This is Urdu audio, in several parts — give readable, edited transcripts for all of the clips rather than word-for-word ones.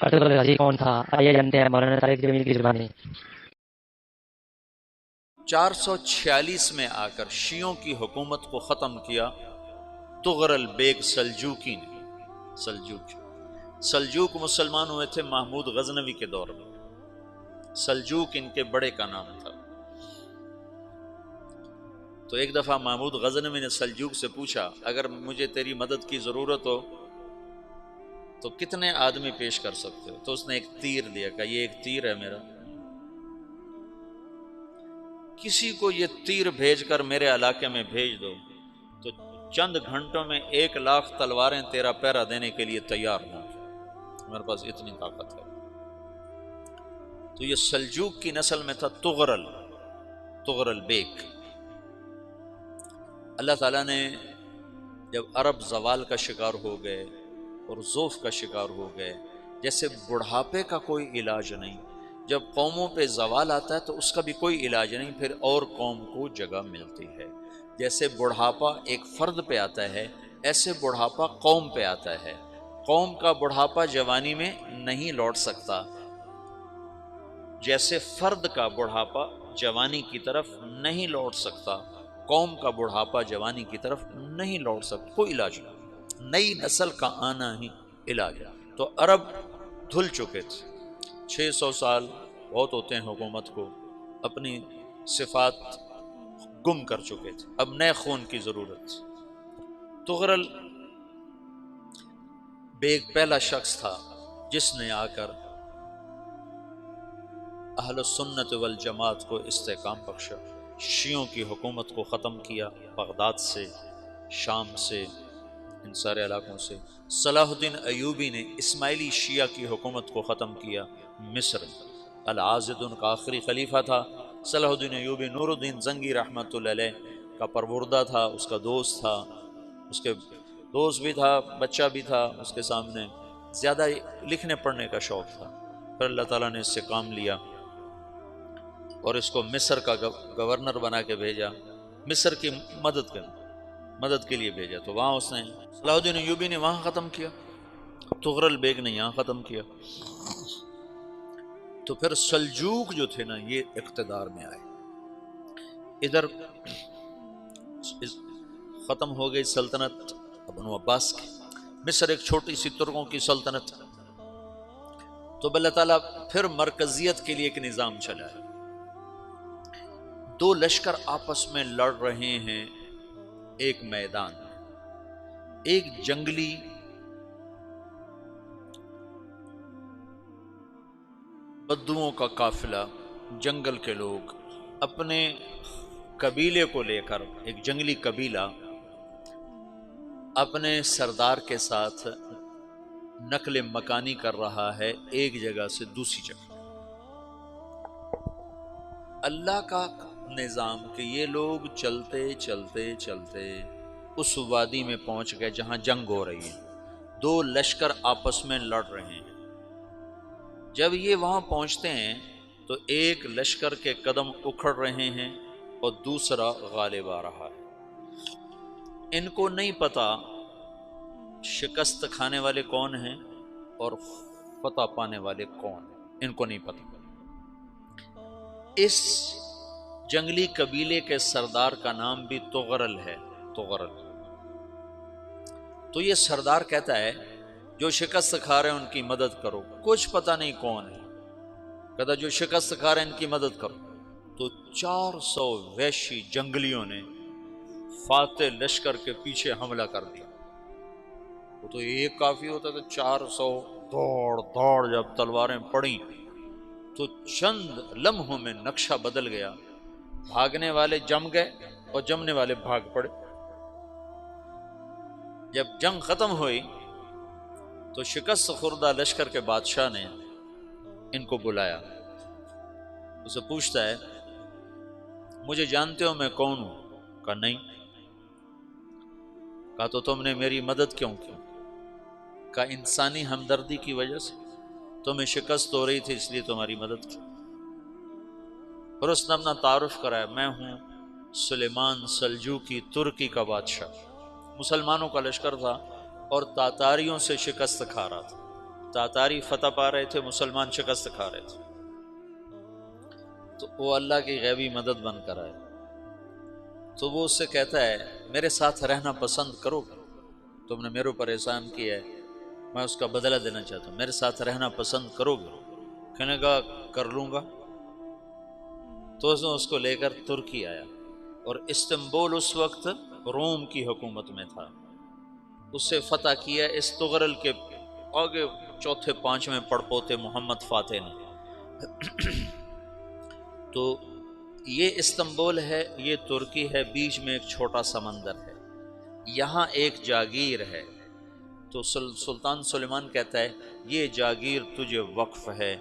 ارطغرل غازی کون تھا؟ آئیے جانتے ہیں مولانا طارق جمیل کی زبانی۔ 446 میں آ کر شیعوں کی حکومت کو ختم کیا طغرل بیگ سلجوقی نے۔ سلجوق مسلمان ہوئے تھے محمود غزنوی کے دور میں۔ سلجوق ان کے بڑے کا نام تھا۔ تو ایک دفعہ محمود غزنوی نے سلجوق سے پوچھا اگر مجھے تیری مدد کی ضرورت ہو تو کتنے آدمی پیش کر سکتے ہو؟ تو اس نے ایک تیر دیا، کہا یہ ایک تیر ہے میرا، کسی کو یہ تیر بھیج کر میرے علاقے میں بھیج دو تو چند گھنٹوں میں 1,00,000 تلواریں تیرا پہرا دینے کے لیے تیار ہوں، میرے پاس اتنی طاقت ہے۔ تو یہ سلجوق کی نسل میں تھا طغرل بیگ۔ اللہ تعالیٰ نے جب عرب زوال کا شکار ہو گئے اور ضعف کا شکار ہو گئے، جیسے بڑھاپے کا کوئی علاج نہیں، جب قوموں پہ زوال آتا ہے تو اس کا بھی کوئی علاج نہیں، پھر اور قوم کو جگہ ملتی ہے۔ جیسے بڑھاپا ایک فرد پہ آتا ہے، ایسے بڑھاپا قوم پہ آتا ہے۔ قوم کا بڑھاپا جوانی میں نہیں لوٹ سکتا، جیسے فرد کا بڑھاپا جوانی کی طرف نہیں لوٹ سکتا، قوم کا بڑھاپا جوانی کی طرف نہیں لوٹ سکتا، کوئی علاج نہیں، نئی نسل کا آنا ہی علاج ہے۔ تو عرب دھل چکے تھے، 600 سال بہت ہوتے ہیں حکومت کو، اپنی صفات گم کر چکے تھے، اب نئے خون کی ضرورت تھی۔ طغرل بیگ پہلا شخص تھا جس نے آ کر اہل السنت والجماعت کو استحکام بخشا، شیعوں کی حکومت کو ختم کیا، بغداد سے، شام سے، ان سارے علاقوں سے۔ صلاح الدین ایوبی نے اسماعیلی شیعہ کی حکومت کو ختم کیا، مصر۔ العاضد ان کا آخری خلیفہ تھا صلاح الدین ایوبی، نور الدین زنگی رحمۃ اللہ علیہ کا پروردہ تھا، اس کا دوست تھا، اس کے دوست بھی تھا، بچہ بھی تھا اس کے سامنے، زیادہ لکھنے پڑھنے کا شوق تھا۔ پھر اللہ تعالیٰ نے اس سے کام لیا اور اس کو مصر کا گورنر بنا کے بھیجا، مصر کی مدد کے لیے بھیجا، تو وہاں اس نے صلاح الدین ایوبی نے وہاں ختم کیا، طغرل بیگ نے یہاں ختم کیا۔ تو پھر سلجوق جو تھے نا یہ اقتدار میں آئے، ادھر ختم ہو گئی سلطنت بنو عباس کی، مصر ایک چھوٹی سی ترکوں کی سلطنت، تو اللہ تعالیٰ پھر مرکزیت کے لیے ایک نظام چلایا۔ دو لشکر آپس میں لڑ رہے ہیں ایک میدان میں، ایک جنگلی بدوؤں کا قافلہ، جنگل کے لوگ اپنے قبیلے کو لے کر، ایک جنگلی قبیلہ اپنے سردار کے ساتھ نقل مکانی کر رہا ہے ایک جگہ سے دوسری جگہ۔ اللہ کا نظام کہ یہ لوگ چلتے چلتے چلتے اس وادی میں پہنچ گئے جہاں جنگ ہو رہی ہے، دو لشکر آپس میں لڑ رہے ہیں۔ جب یہ وہاں پہنچتے ہیں تو ایک لشکر کے قدم اکھڑ رہے ہیں اور دوسرا غالب آ رہا ہے۔ ان کو نہیں پتا شکست کھانے والے کون ہیں اور فتح پانے والے کون ہیں، ان کو نہیں پتا۔ اس جنگلی قبیلے کے سردار کا نام بھی طغرل ہے، طغرل۔ تو یہ سردار کہتا ہے جو شکست کھا رہے ہیں ان کی مدد کرو، کچھ پتہ نہیں کون ہے، کہتا جو شکست کھا رہے ہیں ان کی مدد کرو۔ تو 400 وحشی جنگلیوں نے فاتح لشکر کے پیچھے حملہ کر دیا۔ وہ تو ایک کافی ہوتا تھا، 400 دوڑ دوڑ جب تلواریں پڑیں تو چند لمحوں میں نقشہ بدل گیا، بھاگنے والے جم گئے اور جمنے والے بھاگ پڑے۔ جب جنگ ختم ہوئی تو شکست خوردہ لشکر کے بادشاہ نے ان کو بلایا، اسے پوچھتا ہے مجھے جانتے ہو میں کون ہوں؟ کہا نہیں۔ کہا تو تم نے میری مدد کیوں کی؟ کہا انسانی ہمدردی کی وجہ سے، تمہیں شکست ہو رہی تھی اس لیے تمہاری مدد کی۔ اور اس نے اپنا تعارف کرایا، میں ہوں سلیمان سلجوقی، ترکی کا بادشاہ، مسلمانوں کا لشکر تھا اور تاتاریوں سے شکست کھا رہا تھا۔ تاتاری فتح پا رہے تھے، مسلمان شکست کھا رہے تھے، تو وہ اللہ کی غیبی مدد بن کر آئے۔ تو وہ اس سے کہتا ہے میرے ساتھ رہنا پسند کرو گے؟ تم نے میرے اوپر احسان کیا ہے، میں اس کا بدلہ دینا چاہتا ہوں، میرے ساتھ رہنا پسند کرو گے؟ کہنے کا کر لوں گا۔ تو اس کو لے کر ترکی آیا، اور استنبول اس وقت روم کی حکومت میں تھا، اسے فتح کیا اس تغرل کے آگے چوتھے پانچویں پڑپوتے محمد فاتح نے۔ تو یہ استنبول ہے، یہ ترکی ہے، بیچ میں ایک چھوٹا سمندر ہے، یہاں ایک جاگیر ہے۔ تو سلطان سلیمان کہتا ہے یہ جاگیر تجھے وقف ہے،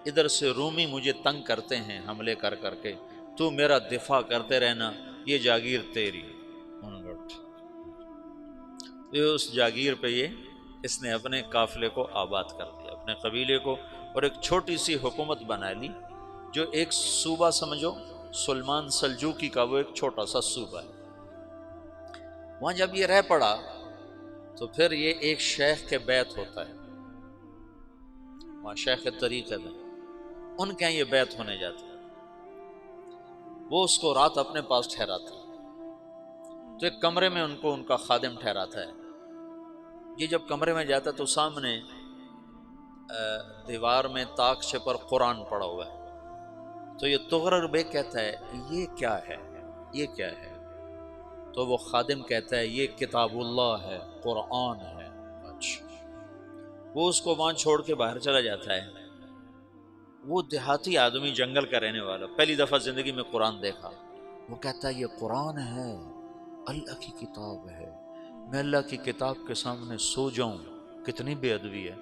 ادھر سے رومی مجھے تنگ کرتے ہیں حملے کر کر کے، تو میرا دفاع کرتے رہنا، یہ جاگیر تیری۔ یہ اس جاگیر پہ اس نے اپنے قافلے کو آباد کر دیا، اپنے قبیلے کو، اور ایک چھوٹی سی حکومت بنا لی، جو ایک صوبہ سمجھو، سلمان سلجوقی کا وہ ایک چھوٹا سا صوبہ ہے۔ وہاں جب یہ رہ پڑا تو پھر یہ ایک شیخ کے بیت ہوتا ہے، وہاں شیخ طریقت ہے، ان کے یہ بیت ہونے جاتا ہے، وہ اس کو رات اپنے پاس ٹھہراتا ہے، تو ایک کمرے میں ان کا خادم ٹھہراتا ہے۔ یہ جب کمرے میں جاتا ہے تو سامنے دیوار میں تاکچے پر قرآن پڑا ہوا ہے، تو یہ تغرل بیگ کہتا ہے یہ کیا ہے، یہ کیا ہے؟ تو وہ خادم کہتا ہے یہ کتاب اللہ ہے، قرآن ہے۔ اچھا، وہ اس کو وہاں چھوڑ کے باہر چلا جاتا ہے۔ وہ دیہاتی آدمی، جنگل کا رہنے والا، پہلی دفعہ زندگی میں قرآن دیکھا، وہ کہتا ہے یہ قرآن ہے، اللہ کی کتاب ہے، میں اللہ کی کتاب کے سامنے سو جاؤں، کتنی بے ادبی ہے۔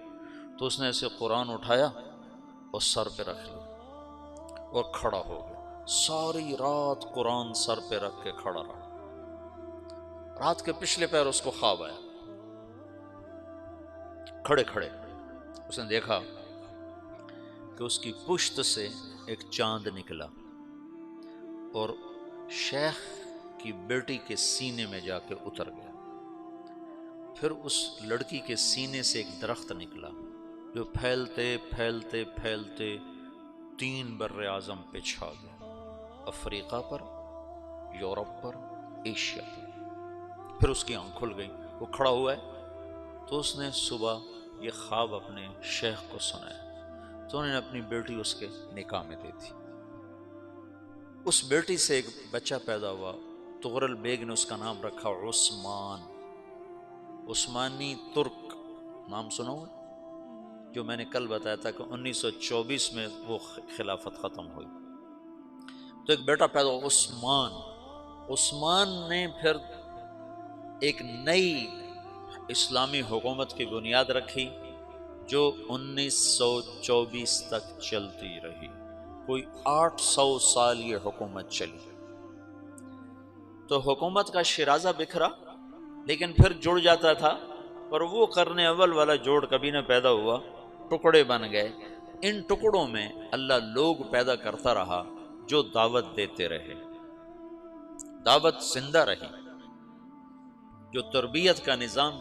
تو اس نے ایسے قرآن اٹھایا اور سر پہ رکھ لیا اور کھڑا ہو گیا، ساری رات قرآن سر پہ رکھ کے کھڑا رہا۔ رات کے پچھلے پہر اس کو خواب آیا، کھڑے کھڑے اس نے دیکھا کہ اس کی پشت سے ایک چاند نکلا اور شیخ کی بیٹی کے سینے میں جا کے اتر گیا۔ پھر اس لڑکی کے سینے سے ایک درخت نکلا جو پھیلتے پھیلتے پھیلتے 3 بر اعظم پہ چھا گیا، افریقہ پر، یورپ پر، ایشیا پر۔ پھر اس کی آنکھ کھل گئی، وہ کھڑا ہوا ہے، تو اس نے صبح یہ خواب اپنے شیخ کو سنایا، تو انہوں نے اپنی بیٹی اس کے نکاح میں دے دی۔ اس بیٹی سے ایک بچہ پیدا ہوا، تغرل بیگ نے اس کا نام رکھا عثمان، عثمانی ترک نام سنا ہوا، جو میں نے کل بتایا تھا کہ 1924 میں وہ خلافت ختم ہوئی۔ تو ایک بیٹا پیدا ہوا عثمان۔ عثمان نے پھر ایک نئی اسلامی حکومت کی بنیاد رکھی جو 1924 تک چلتی رہی، کوئی 800 سال یہ حکومت چلی۔ تو حکومت کا شیرازہ بکھرا، لیکن پھر جڑ جاتا تھا، پر وہ قرن اول والا جوڑ کبھی نہ پیدا ہوا، ٹکڑے بن گئے۔ ان ٹکڑوں میں اللہ لوگ پیدا کرتا رہا جو دعوت دیتے رہے، دعوت زندہ رہی۔ جو تربیت کا نظام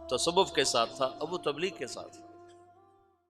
تصوف کے ساتھ تھا اب وہ تبلیغ کے ساتھ،